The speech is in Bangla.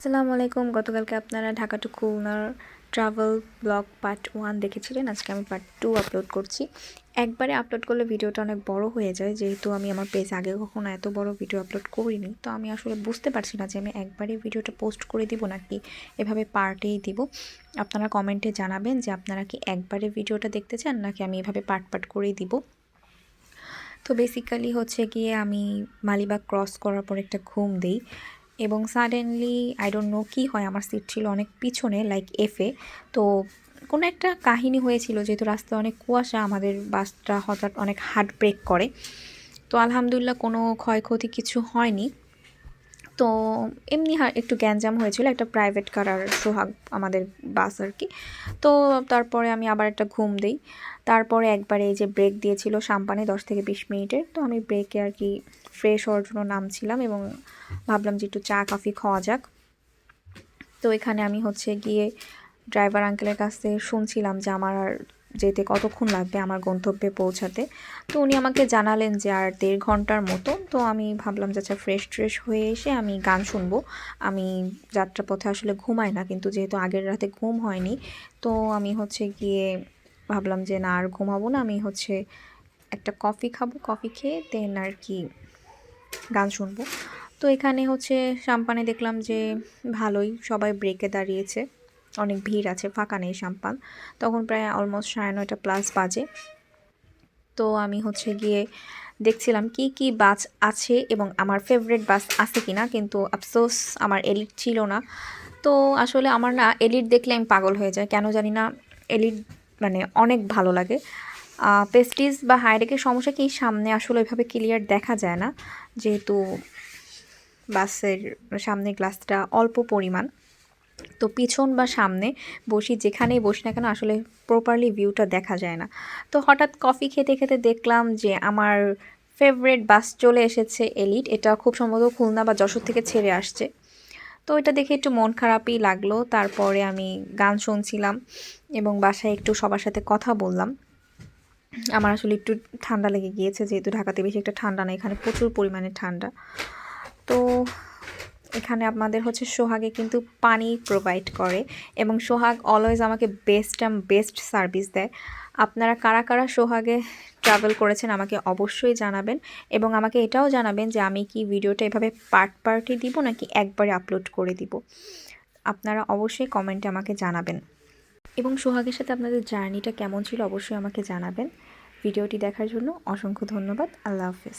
আসসালামু আলাইকুম। গতকালকে আপনারা ঢাকা টু খুলনার ট্রাভেল ব্লগ পার্ট 1 দেখেছিলেন। আজকে আমি পার্ট 2 আপলোড করছি। একবারে আপলোড করলে ভিডিওটা অনেক বড় হয়ে যায়, যেহেতু আমি আমার পেজে আগে কখনো এত বড় ভিডিও আপলোড করিনি। তো আমি আসলে বুঝতে পারছি না যে আমি একবারে ভিডিওটা পোস্ট করে দিব নাকি এভাবে পার্টেই দিব। আপনারা কমেন্টে জানাবেন যে আপনারা কি একবারে ভিডিওটা দেখতে চান নাকি আমি এভাবে পার্ট পার্ট করেই দিব। তো বেসিক্যালি হচ্ছে গিয়ে আমি মালিবাগ ক্রস করার পর একটা ঘুম দিই এবং সাডেনলি আই ডোন্ট নো কী হয়, আমার সিট ছিল অনেক পিছনে লাইক এফে। তো কোনো একটা কাহিনী হয়েছিল, যেহেতু রাস্তায় অনেক কুয়াশা, আমাদের বাসটা হঠাৎ অনেক হার্ড ব্রেক করে। তো আলহামদুলিল্লাহ কোনো ক্ষয়ক্ষতি কিছু হয়নি। তো এমনি একটু গ্যাঞ্জাম হয়েছিল, একটা প্রাইভেট কার আর সোহাগ আমাদের বাস আর কি। তো তারপরে আমি আবার একটা ঘুম দিই। তারপরে একবারে এই যে ব্রেক দিয়েছিল সাম্পানে 10 থেকে 20 মিনিটের। তো আমি ব্রেকে আর কি ফ্রেশ হওয়ার জন্য নামছিলাম এবং ভাবলাম যে একটু চা কফি খাওয়া যাক। তো এখানে আমি হচ্ছে গিয়ে ড্রাইভার আঙ্কেলের কাছ থেকে শুনছিলাম যে আমার আর যেতে কতক্ষণ লাগবে আমার গন্তব্যে পৌঁছাতে। তো উনি আমাকে জানালেন যে আর 1.5 ঘন্টার মতো। তো আমি ভাবলাম যে আচ্ছা ফ্রেশ ট্রেশ হয়ে এসে আমি গান শুনবো। আমি যাত্রাপথে আসলে ঘুমাই না, কিন্তু যেহেতু আগের রাতে ঘুম হয়নি, তো আমি হচ্ছে গিয়ে ভাবলাম যে না আর ঘুমাবো না, আমি হচ্ছে একটা কফি খাবো, কফি খেয়ে দেন আর কি গান শুনবো। তো এখানে হচ্ছে সাম্পানে দেখলাম যে ভালোই সবাই ব্রেকে দাঁড়িয়েছে, অনেক ভিড় আছে, ফাঁকা নেই সাম্পান। তখন প্রায় অলমোস্ট 9:30+ বাজে। তো আমি হচ্ছে গিয়ে দেখছিলাম কি কি বাস আছে এবং আমার ফেভারিট বাস আছে কিনা, কিন্তু আফসোস আমার এলিট ছিল না। তো আসলে আমার না এলিট দেখলে আমি পাগল হয়ে যাই, কেন জানি না। এলিট মানে অনেক ভালো লাগে। পেস্টিজ বা হাইরেকের সমস্যা কি, সামনে আসলে ওইভাবে ক্লিয়ার দেখা যায় না, যেহেতু বাসের সামনে গ্লাসটা অল্প পরিমাণ। তো পিছন বা সামনে বসি, যেখানেই বসি না কেন আসলে প্রপারলি ভিউটা দেখা যায় না। তো হঠাৎ কফি খেতে খেতে দেখলাম যে আমার ফেভারিট বাস চলে এসেছে, এলিট। এটা খুব সম্ভবত খুলনা বা যশোর থেকে ছেড়ে আসছে। তো এটা দেখে একটু মন খারাপই লাগলো। তারপরে আমি গান শুনছিলাম এবং বাসায় একটু সবার সাথে কথা বললাম। আমার আসলে একটু ঠান্ডা লেগে গিয়েছে, যেহেতু ঢাকাতে বেশি একটা ঠান্ডা না, এখানে প্রচুর পরিমাণে ঠান্ডা। তো এখানে আপনাদের হচ্ছে সোহাগে কিন্তু পানি প্রোভাইড করে এবং সোহাগ অলওয়েজ আমাকে বেস্ট সার্ভিস দেয়। আপনারা কারা কারা সোহাগে ট্রাভেল করেছেন আমাকে অবশ্যই জানাবেন এবং আমাকে এটাও জানাবেন যে আমি কি ভিডিওটা এভাবে পার্টই দিব নাকি একবারে আপলোড করে দিব। আপনারা অবশ্যই কমেন্টে আমাকে জানাবেন এবং সোহাগের সাথে আপনাদের জার্নিটা কেমন ছিল অবশ্যই আমাকে জানাবেন। ভিডিওটি দেখার জন্য অসংখ্য ধন্যবাদ। আল্লাহ হাফেজ।